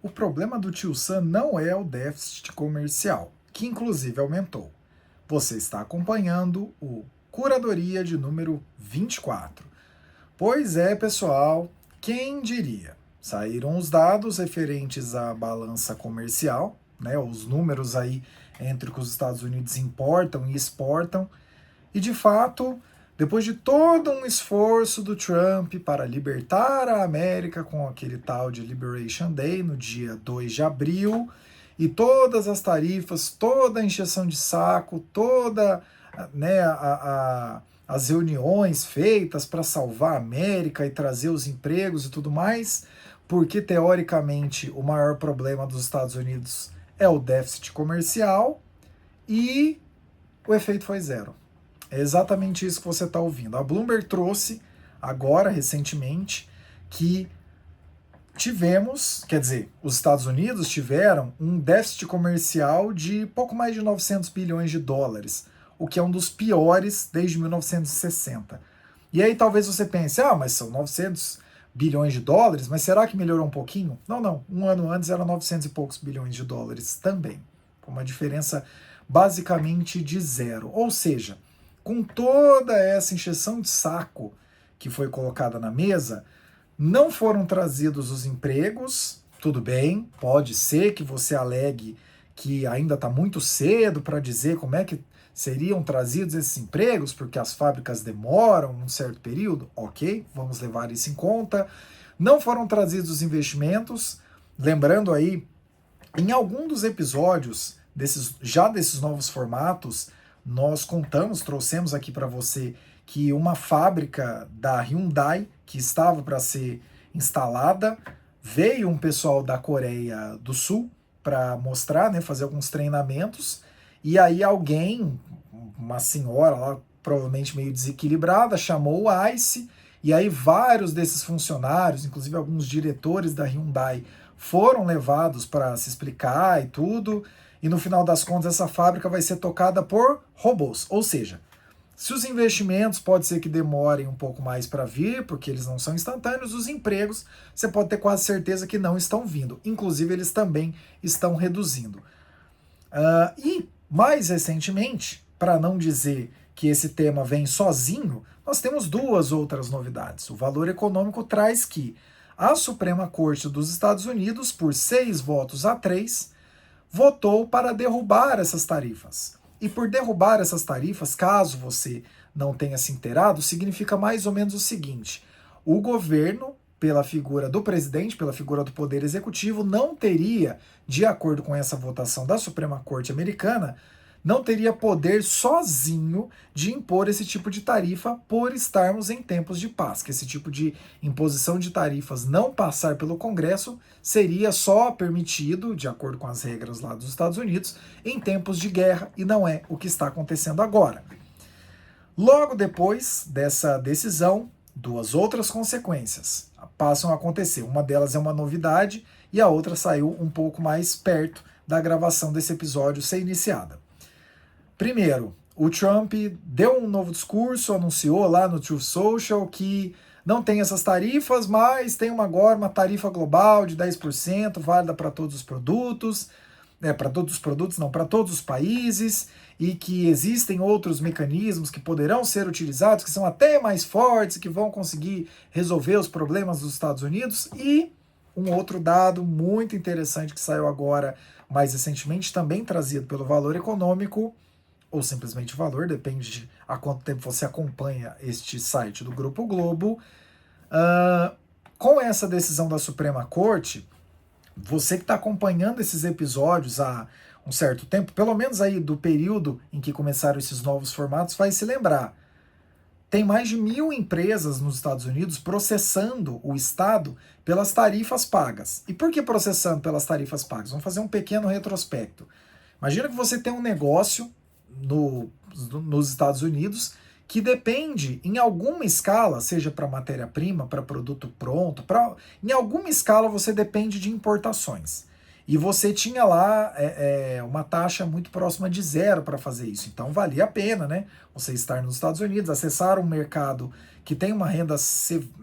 O problema do Tio Sam não é o déficit comercial, que inclusive aumentou. Você está acompanhando o Curadoria de número 24. Pois é, pessoal, quem diria? Saíram os dados referentes à balança comercial, né, os números aí entre o que os Estados Unidos importam e exportam, e de fato, depois de todo um esforço do Trump para libertar a América com aquele tal de Liberation Day no dia 2 de abril, e todas as tarifas, toda a encheção de saco, toda, né, as reuniões feitas para salvar a América e trazer os empregos e tudo mais, porque teoricamente o maior problema dos Estados Unidos é o déficit comercial, e o efeito foi zero. É exatamente isso que você está ouvindo. A Bloomberg trouxe agora, recentemente, que tivemos, quer dizer, os Estados Unidos tiveram um déficit comercial de pouco mais de 900 bilhões de dólares, o que é um dos piores desde 1960. E aí talvez você pense, mas são 900 bilhões de dólares, mas será que melhorou um pouquinho? Não. Um ano antes era 900 e poucos bilhões de dólares também, com uma diferença basicamente de zero. Ou seja, com toda essa encheção de saco que foi colocada na mesa, não foram trazidos os empregos. Tudo bem, pode ser que você alegue que ainda está muito cedo para dizer como é que seriam trazidos esses empregos, porque as fábricas demoram um certo período. Ok, vamos levar isso em conta. Não foram trazidos os investimentos. Lembrando aí, em algum dos episódios desses novos formatos, nós trouxemos aqui para você que uma fábrica da Hyundai que estava para ser instalada, veio um pessoal da Coreia do Sul para mostrar, né, fazer alguns treinamentos, e aí alguém, uma senhora lá, provavelmente meio desequilibrada, chamou o ICE, e aí vários desses funcionários, inclusive alguns diretores da Hyundai, foram levados para se explicar e tudo, e no final das contas essa fábrica vai ser tocada por robôs, ou seja, se os investimentos pode ser que demorem um pouco mais para vir, porque eles não são instantâneos, os empregos você pode ter quase certeza que não estão vindo, inclusive eles também estão reduzindo. E mais recentemente, para não dizer que esse tema vem sozinho, nós temos duas outras novidades. O Valor Econômico traz que a Suprema Corte dos Estados Unidos, por 6 votos a 3, votou para derrubar essas tarifas. E por derrubar essas tarifas, caso você não tenha se inteirado, significa mais ou menos o seguinte: o governo, pela figura do presidente, pela figura do poder executivo, não teria, de acordo com essa votação da Suprema Corte americana, não teria poder sozinho de impor esse tipo de tarifa por estarmos em tempos de paz, que esse tipo de imposição de tarifas não passar pelo Congresso seria só permitido, de acordo com as regras lá dos Estados Unidos, em tempos de guerra, e não é o que está acontecendo agora. Logo depois dessa decisão, duas outras consequências passam a acontecer. Uma delas é uma novidade e a outra saiu um pouco mais perto da gravação desse episódio ser iniciada. Primeiro, o Trump deu um novo discurso, anunciou lá no Truth Social que não tem essas tarifas, mas tem agora uma tarifa global de 10%, válida para todos os produtos, para todos os produtos, não, para todos os países, e que existem outros mecanismos que poderão ser utilizados, que são até mais fortes, que vão conseguir resolver os problemas dos Estados Unidos. E um outro dado muito interessante que saiu agora, mais recentemente, também trazido pelo Valor Econômico, ou simplesmente Valor, depende de há quanto tempo você acompanha este site do Grupo Globo. Com essa decisão da Suprema Corte, você que está acompanhando esses episódios há um certo tempo, pelo menos aí do período em que começaram esses novos formatos, vai se lembrar. Tem mais de 1.000 empresas nos Estados Unidos processando o Estado pelas tarifas pagas. E por que processando pelas tarifas pagas? Vamos fazer um pequeno retrospecto. Imagina que você tem um negócio nos Estados Unidos que depende, em alguma escala, seja para matéria-prima, para produto pronto, em alguma escala você depende de importações. e você tinha lá uma taxa muito próxima de zero para fazer isso. Então valia a pena, né? Você estar nos Estados Unidos, acessar um mercado que tem uma renda,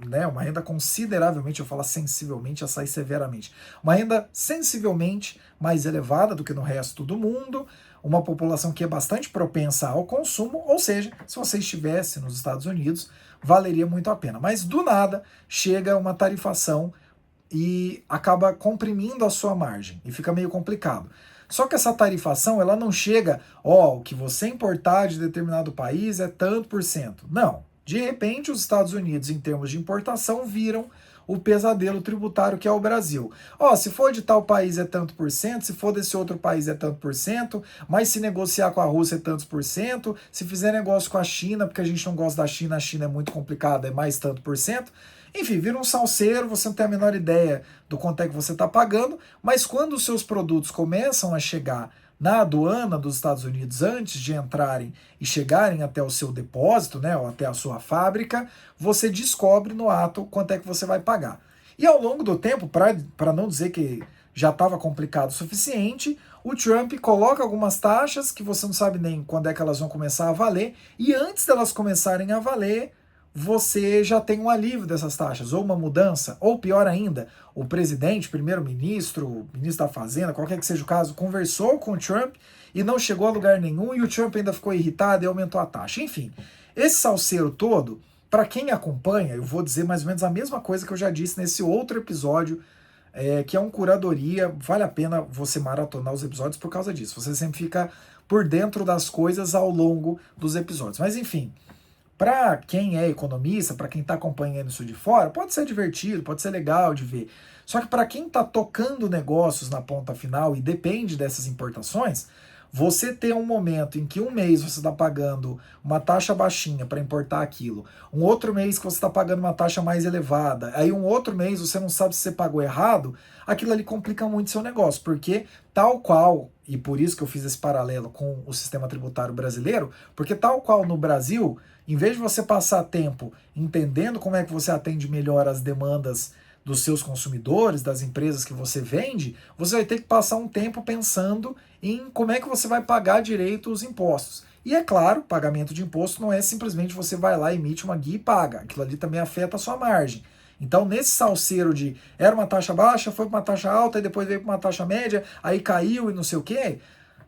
né, uma renda consideravelmente, eu falo sensivelmente, açaí severamente, uma renda sensivelmente mais elevada do que no resto do mundo, uma população que é bastante propensa ao consumo, ou seja, se você estivesse nos Estados Unidos, valeria muito a pena. Mas do nada chega uma tarifação e acaba comprimindo a sua margem e fica meio complicado. Só que essa tarifação, ela não chega, ó, o que você importar de determinado país é tanto por cento. Não. De repente, os Estados Unidos, em termos de importação, viram o pesadelo tributário que é o Brasil. Ó, se for de tal país é tanto por cento, se for desse outro país é tanto por cento, mas se negociar com a Rússia é tantos por cento, se fizer negócio com a China, porque a gente não gosta da China, a China é muito complicada, é mais tanto por cento. Enfim, vira um salseiro, você não tem a menor ideia do quanto é que você está pagando, mas quando os seus produtos começam a chegar na aduana dos Estados Unidos antes de entrarem e chegarem até o seu depósito, né, ou até a sua fábrica, você descobre no ato quanto é que você vai pagar. E ao longo do tempo, para não dizer que já estava complicado o suficiente, o Trump coloca algumas taxas que você não sabe nem quando é que elas vão começar a valer, e antes delas começarem a valer, você já tem um alívio dessas taxas, ou uma mudança, ou pior ainda, o presidente, primeiro-ministro, ministro da Fazenda, qualquer que seja o caso, conversou com o Trump e não chegou a lugar nenhum, e o Trump ainda ficou irritado e aumentou a taxa. Enfim, esse salseiro todo, para quem acompanha, eu vou dizer mais ou menos a mesma coisa que eu já disse nesse outro episódio, que é um curadoria, vale a pena você maratonar os episódios por causa disso, você sempre fica por dentro das coisas ao longo dos episódios. Mas enfim, para quem é economista, para quem está acompanhando isso de fora, pode ser divertido, pode ser legal de ver. Só que para quem está tocando negócios na ponta final e depende dessas importações, você ter um momento em que um mês você está pagando uma taxa baixinha para importar aquilo, um outro mês que você está pagando uma taxa mais elevada, aí um outro mês você não sabe se você pagou errado, aquilo ali complica muito seu negócio, porque tal qual, e por isso que eu fiz esse paralelo com o sistema tributário brasileiro, porque tal qual no Brasil, em vez de você passar tempo entendendo como é que você atende melhor as demandas dos seus consumidores, das empresas que você vende, você vai ter que passar um tempo pensando em como é que você vai pagar direito os impostos. E é claro, pagamento de imposto não é simplesmente você vai lá, emite uma guia e paga. Aquilo ali também afeta a sua margem. Então, nesse salseiro de era uma taxa baixa, foi para uma taxa alta, e depois veio para uma taxa média, aí caiu e não sei o quê,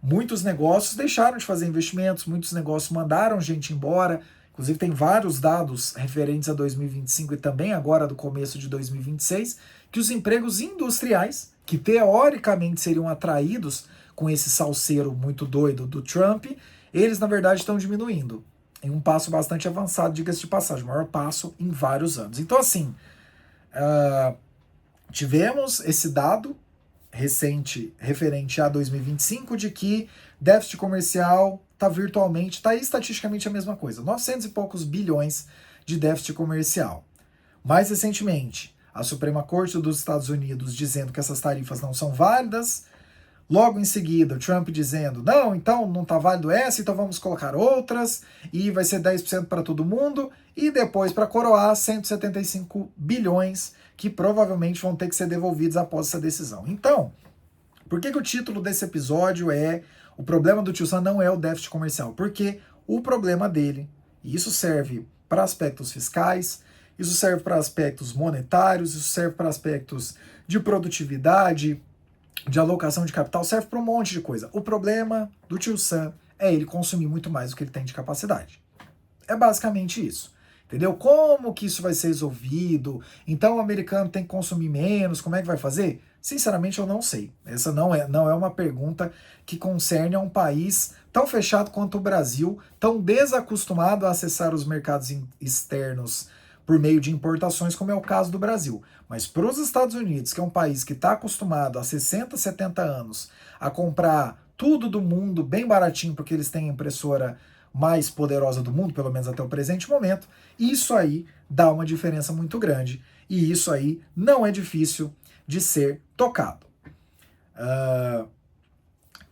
muitos negócios deixaram de fazer investimentos, muitos negócios mandaram gente embora. Inclusive tem vários dados referentes a 2025 e também agora do começo de 2026, que os empregos industriais, que teoricamente seriam atraídos com esse salseiro muito doido do Trump, eles na verdade estão diminuindo. Em um passo bastante avançado, diga-se de passagem, o maior passo em vários anos. Então assim, tivemos esse dado recente referente a 2025 de que déficit comercial está estatisticamente a mesma coisa, 900 e poucos bilhões de déficit comercial. Mais recentemente, a Suprema Corte dos Estados Unidos dizendo que essas tarifas não são válidas, logo em seguida, o Trump dizendo, não, então não está válido essa, então vamos colocar outras, e vai ser 10% para todo mundo, e depois, para coroar, 175 bilhões que provavelmente vão ter que ser devolvidos após essa decisão. Então, por que o título desse episódio é o problema do Tio Sam não é o déficit comercial? Porque o problema dele, e isso serve para aspectos fiscais, isso serve para aspectos monetários, isso serve para aspectos de produtividade, de alocação de capital, serve para um monte de coisa. O problema do Tio Sam é ele consumir muito mais do que ele tem de capacidade. É basicamente isso. Entendeu? Como que isso vai ser resolvido? Então o americano tem que consumir menos, como é que vai fazer? Sinceramente eu não sei. Essa não é uma pergunta que concerne a um país tão fechado quanto o Brasil, tão desacostumado a acessar os mercados externos por meio de importações, como é o caso do Brasil. Mas para os Estados Unidos, que é um país que está acostumado há 60, 70 anos a comprar tudo do mundo bem baratinho, porque eles têm a impressora mais poderosa do mundo, pelo menos até o presente momento, isso aí dá uma diferença muito grande, e isso aí não é difícil de ser tocado.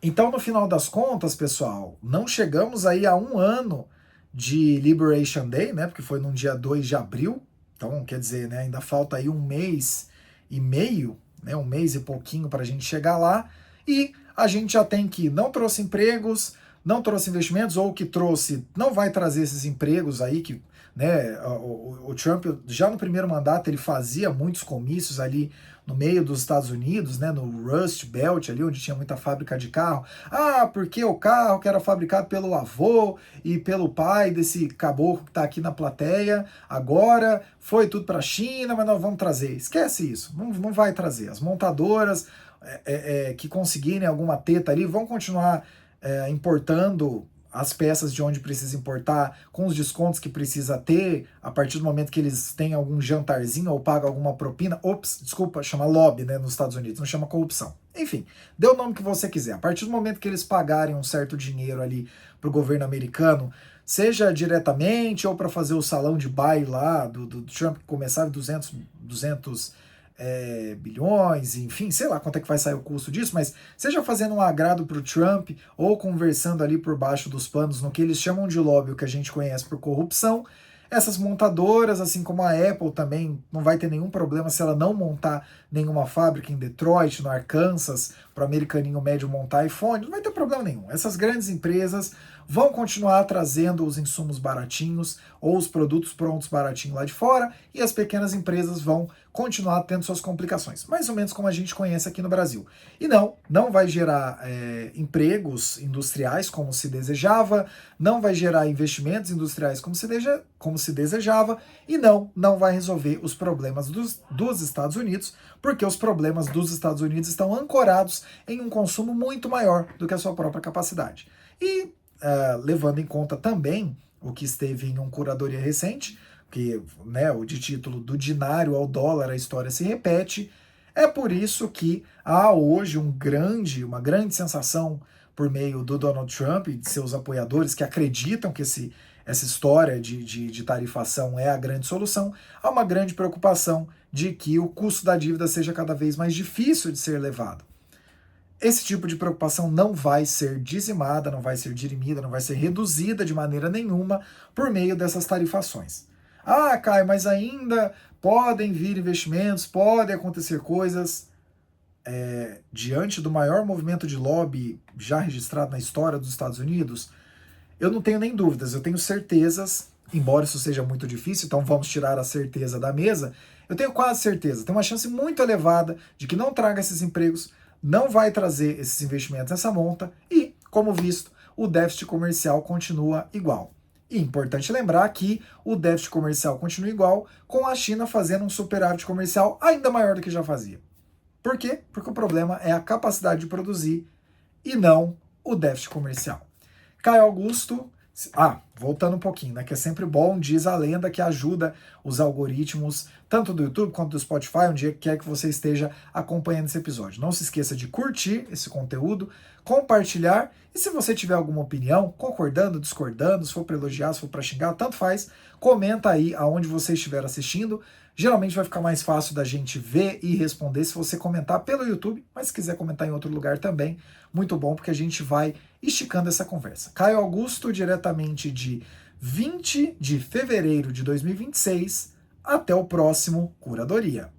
Então, no final das contas, pessoal, não chegamos aí a um ano de Liberation Day, né, porque foi no dia 2 de abril, então, quer dizer, né, ainda falta aí um mês e meio, né, um mês e pouquinho para a gente chegar lá, e a gente já tem que não trouxe empregos, não trouxe investimentos, ou que trouxe não vai trazer esses empregos aí, que né, o Trump já no primeiro mandato ele fazia muitos comícios ali no meio dos Estados Unidos, né, no Rust Belt, ali onde tinha muita fábrica de carro. Ah, porque o carro que era fabricado pelo avô e pelo pai desse caboclo que está aqui na plateia, agora foi tudo para a China, mas nós vamos trazer. Esquece isso, não vai trazer. As montadoras que conseguirem alguma teta ali vão continuar importando as peças de onde precisa importar, com os descontos que precisa ter, a partir do momento que eles têm algum jantarzinho ou pagam alguma propina. Ops, desculpa, chama lobby, né, nos Estados Unidos, não chama corrupção. Enfim, dê o nome que você quiser. A partir do momento que eles pagarem um certo dinheiro ali para o governo americano, seja diretamente ou para fazer o salão de baile lá do Trump, que começava em 200 bilhões, enfim, sei lá quanto é que vai sair o custo disso, mas seja fazendo um agrado para o Trump ou conversando ali por baixo dos panos no que eles chamam de lobby, o que a gente conhece por corrupção, essas montadoras, assim como a Apple também, não vai ter nenhum problema se ela não montar nenhuma fábrica em Detroit, no Arkansas, para o americaninho médio montar iPhone, não vai ter problema nenhum. Essas grandes empresas vão continuar trazendo os insumos baratinhos ou os produtos prontos baratinhos lá de fora, e as pequenas empresas vão continuar tendo suas complicações, mais ou menos como a gente conhece aqui no Brasil. E não vai gerar empregos industriais como se desejava, não vai gerar investimentos industriais como se desejava, e não vai resolver os problemas dos Estados Unidos, porque os problemas dos Estados Unidos estão ancorados em um consumo muito maior do que a sua própria capacidade. E levando em conta também o que esteve em uma curadoria recente, que, né, o de título do dinário ao dólar, a história se repete, é por isso que há hoje uma grande sensação por meio do Donald Trump e de seus apoiadores que acreditam que essa história de tarifação é a grande solução. Há uma grande preocupação de que o custo da dívida seja cada vez mais difícil de ser levado. Esse tipo de preocupação não vai ser dizimada, não vai ser dirimida, não vai ser reduzida de maneira nenhuma por meio dessas tarifações. Ah, Caio, mas ainda podem vir investimentos, podem acontecer coisas. Diante do maior movimento de lobby já registrado na história dos Estados Unidos, eu não tenho nem dúvidas, eu tenho certezas, embora isso seja muito difícil, então vamos tirar a certeza da mesa, eu tenho quase certeza, tem uma chance muito elevada de que não traga esses empregos, não vai trazer esses investimentos nessa monta e, como visto, o déficit comercial continua igual. E importante lembrar que o déficit comercial continua igual, com a China fazendo um superávit comercial ainda maior do que já fazia. Por quê? Porque o problema é a capacidade de produzir e não o déficit comercial. Caio Augusto, voltando um pouquinho, né, que é sempre bom, diz a lenda que ajuda os algoritmos, tanto do YouTube quanto do Spotify, onde quer que você esteja acompanhando esse episódio. Não se esqueça de curtir esse conteúdo, compartilhar, e se você tiver alguma opinião, concordando, discordando, se for para elogiar, se for para xingar, tanto faz, comenta aí aonde você estiver assistindo. Geralmente vai ficar mais fácil da gente ver e responder se você comentar pelo YouTube, mas se quiser comentar em outro lugar também, muito bom, porque a gente vai esticando essa conversa. Caio Augusto, diretamente de 20 de fevereiro de 2026, até o próximo Curadoria.